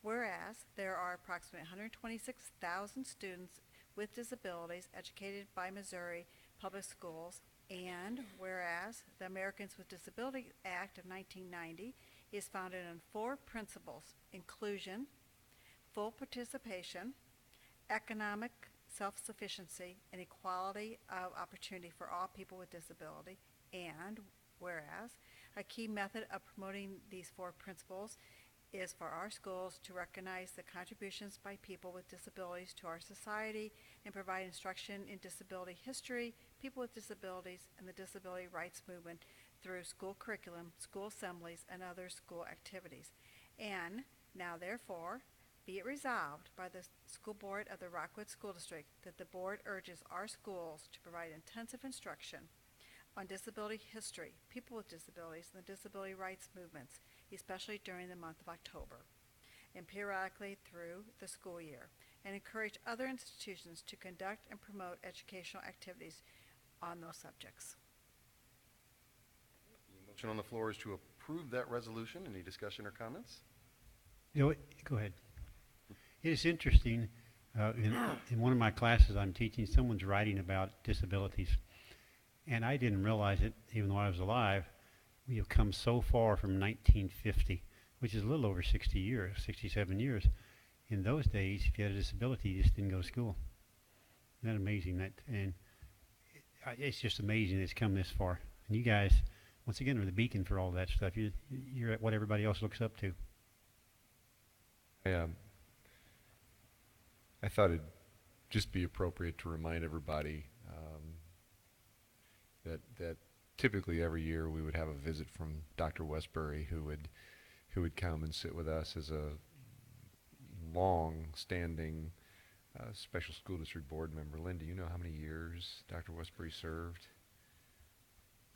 Whereas there are approximately 126,000 students with disabilities educated by Missouri public schools, and whereas the Americans with Disabilities Act of 1990 is founded on 4 principles: inclusion, full participation, economic self-sufficiency, and equality of opportunity for all people with disability, and whereas a key method of promoting these 4 principles is for our schools to recognize the contributions by people with disabilities to our society and provide instruction in disability history, people with disabilities, and the disability rights movement through school curriculum, school assemblies, and other school activities. And now therefore, be it resolved by the school board of the Rockwood School District that the board urges our schools to provide intensive instruction on disability history, people with disabilities, and the disability rights movements, especially during the month of October, and periodically through the school year, and encourage other institutions to conduct and promote educational activities on those subjects. The motion on the floor is to approve that resolution. Any discussion or comments? You know what? Go ahead. It is interesting, in one of my classes I'm teaching, someone's writing about disabilities. And I didn't realize it, even though I was alive. We have come so far from 1950, which is a little over 60 years, 67 years. In those days, if you had a disability, you just didn't go to school. Isn't that amazing? It's just amazing it's come this far. And you guys, once again, are the beacon for all that stuff. You're at what everybody else looks up to. I thought it'd just be appropriate to remind everybody that typically every year we would have a visit from Dr. Westbury, who would come and sit with us as a long-standing special school district board member. Lynn, do you know how many years Dr. Westbury served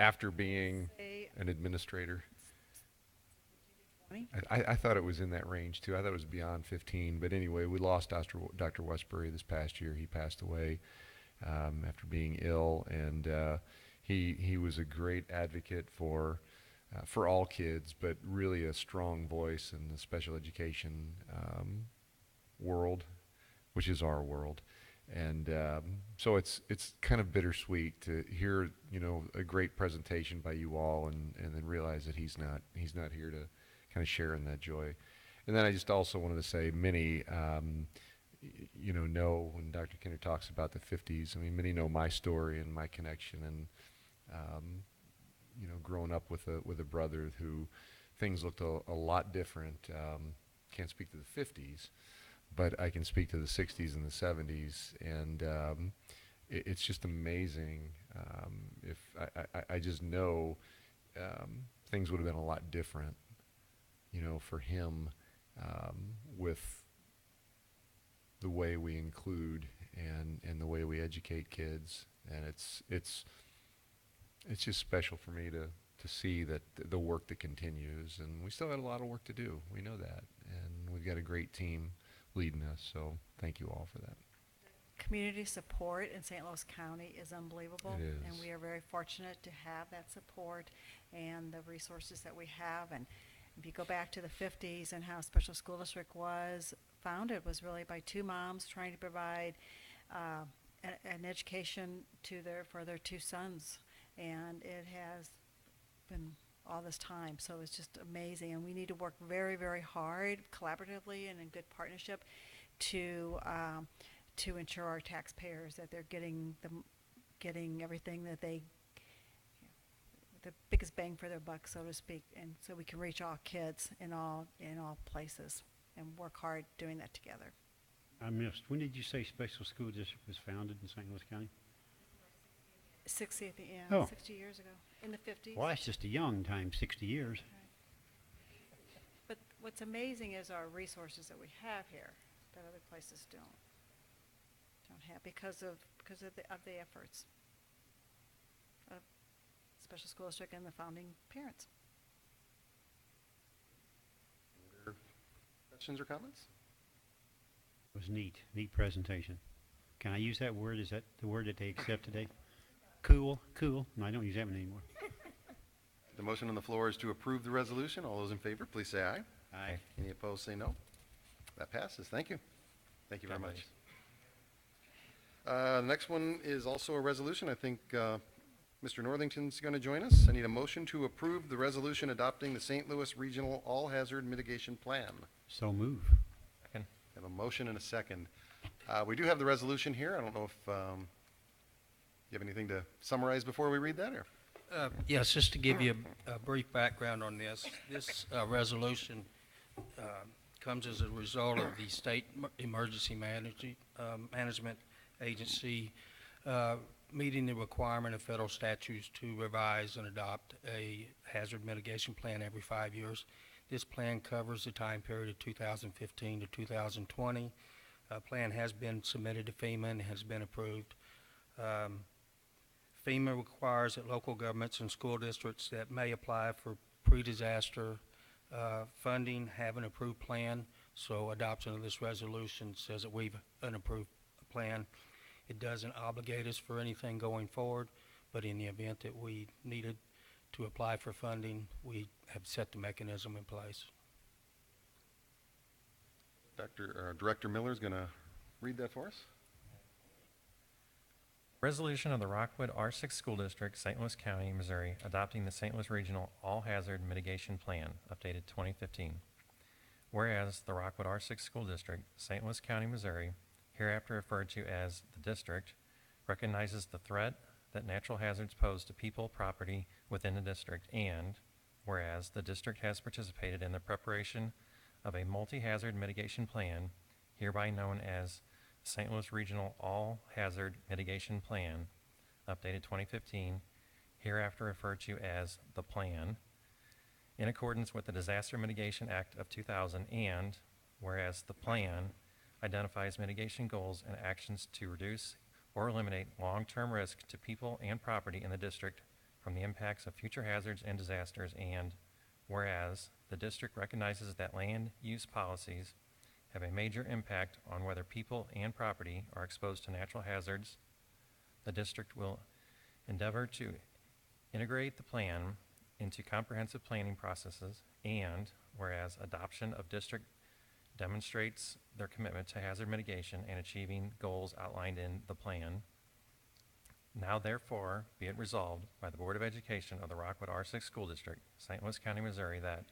after being an administrator? 20? I thought it was in that range too. I thought it was beyond 15. But anyway, we lost Dr. Westbury this past year. He passed away after being ill, and he was a great advocate for all kids, but really a strong voice in the special education world, which is our world. And so it's kind of bittersweet to hear, a great presentation by you all, and then realize that he's not here to kind of share in that joy. And then I just also wanted to say, many, know when Dr. Kinder talks about the 50s. I mean, many know my story and my connection, and growing up with a brother who things looked a lot different. Can't speak to the 50s, but I can speak to the 60s and the 70s, and it's just amazing. If I just know things would have been a lot different, for him, with the way we include and the way we educate kids. And it's just special for me to see that the work that continues, and we still got a lot of work to do. We know that, and we've got a great team leading us, so thank you all for that. Community support in St. Louis County is unbelievable. It is. And we are very fortunate to have that support and the resources that we have. And if you go back to the 50s and how Special School District was founded, was really by 2 moms trying to provide an education for their 2 sons. And it has been all this time, so it's just amazing. And we need to work very, very hard, collaboratively and in good partnership to ensure our taxpayers that they're getting everything that they, the biggest bang for their buck, so to speak, and so we can reach all kids in all places and work hard doing that together. I missed. When did you say Special School District was founded in St. Louis County? 60 Oh. 60 years ago, in the 50s. Well, that's just a young time, 60 years. But what's amazing is our resources that we have here that other places don't have because of the efforts of Special School District and the founding parents. Other questions or comments? It was neat presentation. Can I use that word? Is that the word that they accept today? cool. No, I don't use that one anymore. The motion on the floor is to approve the resolution. All those in favor, please say aye. Aye. Any opposed, say no. That passes. Thank you. Thank you very much. The next one is also a resolution. I think Mr. Northington's going to join us. I need a motion to approve the resolution adopting the St. Louis Regional All-Hazard Mitigation Plan. So move. I have a motion and a second. We do have the resolution here. I don't know if you have anything to summarize before we read that, or? Yes, just to give you a brief background on this. This resolution comes as a result of the State Emergency Management Agency meeting the requirement of federal statutes to revise and adopt a hazard mitigation plan every 5 years. This plan covers the time period of 2015 to 2020. A plan has been submitted to FEMA and has been approved. FEMA requires that local governments and school districts that may apply for pre-disaster funding have an approved plan. So adoption of this resolution says that we've an approved plan. It doesn't obligate us for anything going forward, but in the event that we needed to apply for funding, we have set the mechanism in place. Director Miller is going to read that for us. Resolution of the Rockwood R6 School District, St. Louis County, Missouri, adopting the St. Louis Regional All-Hazard Mitigation Plan, updated 2015. Whereas the Rockwood R6 School District, St. Louis County, Missouri, hereafter referred to as the district, recognizes the threat that natural hazards pose to people, property within the district, and whereas the district has participated in the preparation of a multi-hazard mitigation plan, hereby known as St. Louis Regional All-Hazard Mitigation Plan, updated 2015, hereafter referred to as the Plan, in accordance with the Disaster Mitigation Act of 2000, and whereas the Plan identifies mitigation goals and actions to reduce or eliminate long-term risk to people and property in the district from the impacts of future hazards and disasters, and whereas the district recognizes that land use policies have a major impact on whether people and property are exposed to natural hazards, the district will endeavor to integrate the plan into comprehensive planning processes, and whereas adoption of district demonstrates their commitment to hazard mitigation and achieving goals outlined in the plan. Now therefore be it resolved by the Board of Education of the Rockwood R6 School District, St. Louis County, Missouri, that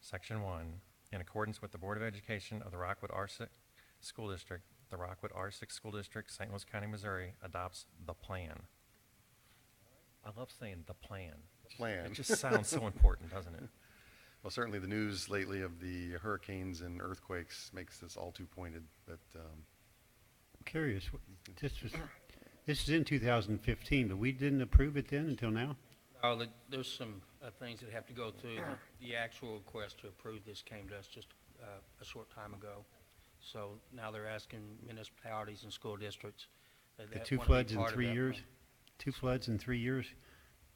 Section 1, in accordance with the Board of Education of the Rockwood R6 School District, the Rockwood R6 School District, St. Louis County, Missouri, adopts the plan. I love saying the plan. Plan. It just sounds so important, doesn't it? Well, certainly the news lately of the hurricanes and earthquakes makes this all too pointed. But I'm curious. This is in 2015, but we didn't approve it then until now? There's some things that have to go through. The actual request to approve this came to us just a short time ago. So now they're asking municipalities and school districts. The two floods in 3 years? 2 floods in 3 years?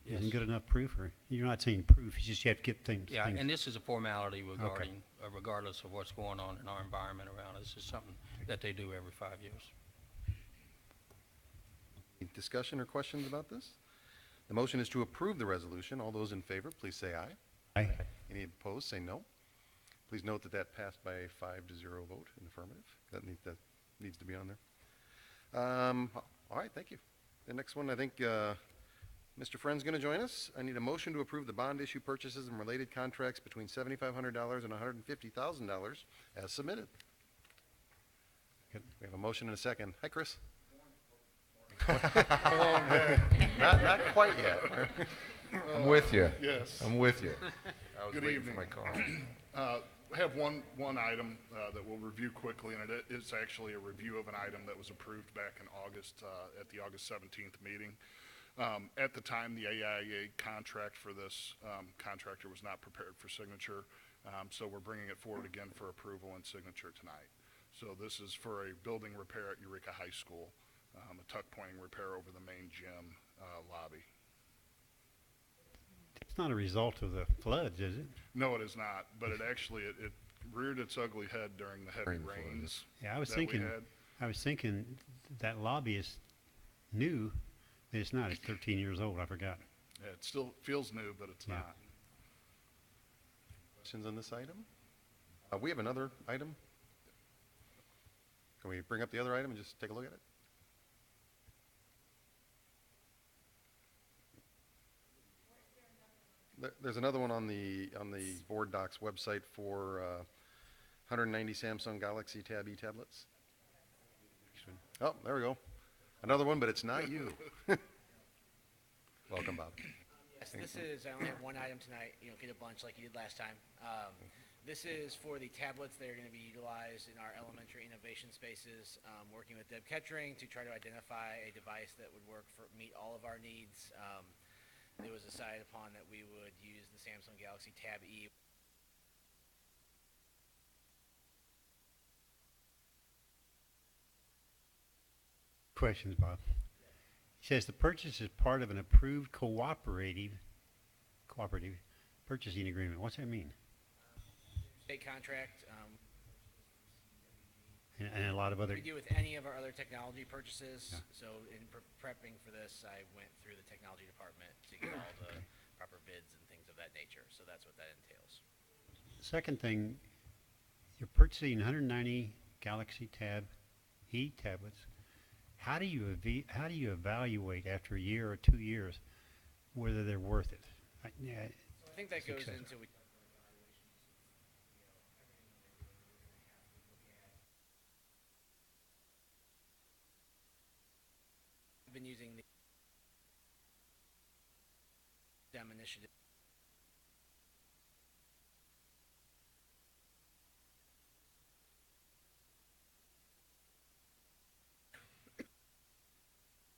Yes. Isn't good enough proof? Or you're not saying proof, it's just you have to get things. Yeah, things. and this is a formality regarding, regardless of what's going on in our environment around us. This is something that they do every 5 years. any discussion or questions about this? The motion is to approve the resolution. All those in favor, please say aye. Aye. Any opposed, say no. Please note that that passed by a 5-0 vote in affirmative. That needs to be on there. All right, thank you. The next one, I think Mr. Friend's going to join us. I need a motion to approve the bond issue purchases and related contracts between $7,500 and $150,000 as submitted. We have a motion and a second. Hi, Chris. Not quite yet. I'm with you. Yes. I'm with you. I was Good waiting evening. for my call. I have one item that we'll review quickly, and it is actually a review of an item that was approved back in August, at the August 17th meeting. At the time, the AIA contract for this contractor was not prepared for signature, so we're bringing it forward again for approval and signature tonight. So this is for a building repair at Eureka High School, a tuck pointing repair over the main gym lobby. It's not a result of the floods, is it? No, it is not, but it actually, it reared its ugly head during the heavy During the rains. Yeah, I was that we thinking had. that lobby is new. It's not, it's 13 years old, I forgot. Yeah, it still feels new, but it's Yeah. not. Questions on this item? We have another item. Can we bring up the other item and just take a look at it? There's another one on the Board Docs website for 190 Samsung Galaxy Tab E tablets. Oh, there we go. Another one, but it's not you. Welcome, Bob. Yes, this is, I only have one item tonight, you know, get a bunch like you did last time. This is for the tablets that are going to be utilized in our elementary innovation spaces, working with Deb Kettering to try to identify a device that would meet all of our needs. It was decided upon that we would use the Samsung Galaxy Tab E. Questions, Bob? It says the purchase is part of an approved cooperative purchasing agreement. What's that mean? State contract, And a lot of other, we do with any of our other technology purchases. Yeah. So in prepping for this, I went through the technology department to get all the proper bids and things of that nature. So that's what that entails. second thing, you're purchasing 190 Galaxy Tab E tablets. How do you evaluate after a year or 2 years whether they're worth it? I think that goes Success. into I've been using the STEM initiative.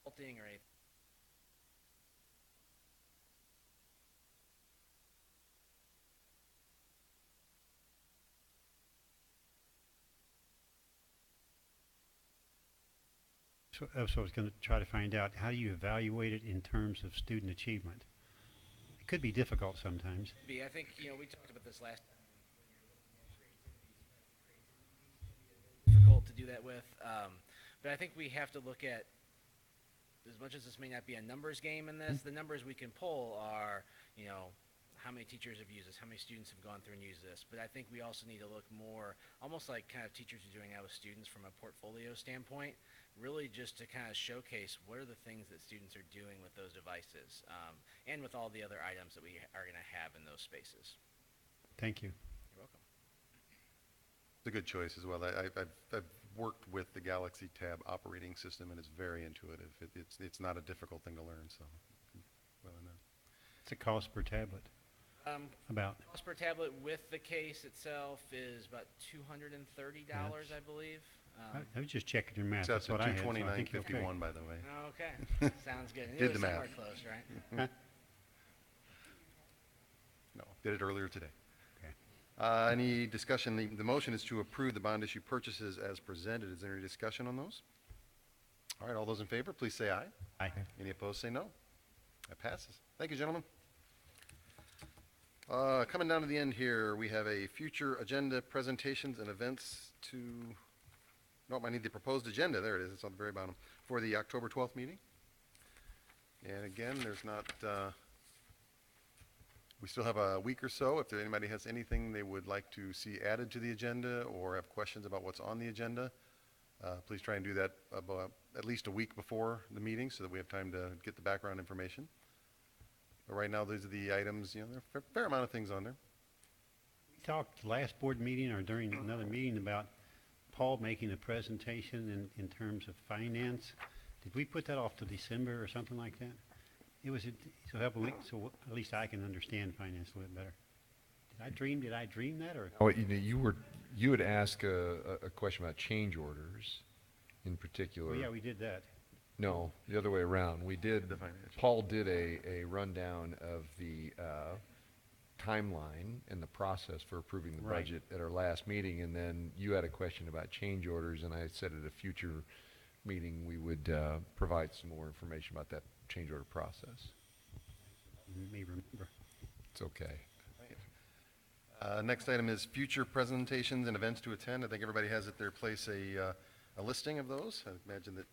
Consulting or anything. So I was going to try to find out, how do you evaluate it in terms of student achievement? It could be difficult sometimes. I think, you know, we talked about this last time. Difficult to do that with, but I think we have to look at, as much as this may not be a numbers game in this, the numbers we can pull are, you know, how many teachers have used this, how many students have gone through and used this. But I think we also need to look more, almost like kind of teachers are doing now with students from a portfolio standpoint, really just to kind of showcase what are the things that students are doing with those devices, and with all the other items that we are going to have in those spaces. Thank you. You're welcome. It's a good choice as well. I've worked with the Galaxy Tab operating system, and it's very intuitive. It's not a difficult thing to learn, so well enough. It's a cost per tablet. About. Cost per tablet with the case itself is about $230, I believe. I was just checking your math. So That's that's what I at had. So I think you're okay. $229.51, by the way. Okay, sounds good. And Did it was the somewhere math. close, right? No, did it earlier today. Okay. Any discussion? The motion is to approve the bond issue purchases as presented. Is there any discussion on those? All right, all those in favor, please say aye. Aye. Any opposed, say no. That passes. Thank you, gentlemen. Coming down to the end here, we have a future agenda, presentations, and events to, nope, I need the proposed agenda. There it is. It's on the very bottom. For the October 12th meeting. And again, there's not, we still have a week or so. If anybody has anything they would like to see added to the agenda or have questions about what's on the agenda, please try and do that about at least a week before the meeting so that we have time to get the background information. But right now, these are the items, you know, there are a fair amount of things on there. We talked last board meeting or during another meeting about Paul making a presentation in terms of finance. Did we put that off to December or something like that? It was, so at least I can understand finance a little better. Did I dream that or? Oh, you had asked a question about change orders in particular. Oh, yeah, we did that. No, the other way around. We did, The financial. Paul did a rundown of the timeline and the process for approving the Right. budget at our last meeting, and then you had a question about change orders, and I said at a future meeting we would provide some more information about that change order process. You may remember. It's okay. Next item is future presentations and events to attend. I think everybody has at their place a listing of those. I imagine that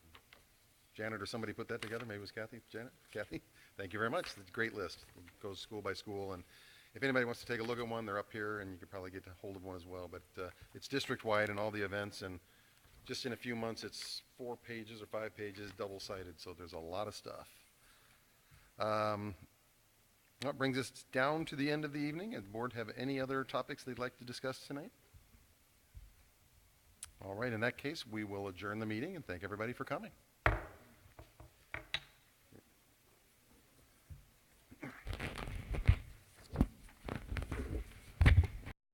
Janet or somebody put that together, maybe it was Kathy, Janet, Kathy? Thank you very much, it's a great list. It goes school by school, and if anybody wants to take a look at one, they're up here, and you could probably get a hold of one as well, but it's district-wide and all the events, and just in a few months, it's 4 pages or 5 pages, double-sided, so there's a lot of stuff. That brings us down to the end of the evening. Does the board have any other topics they'd like to discuss tonight? All right, in that case, we will adjourn the meeting and thank everybody for coming.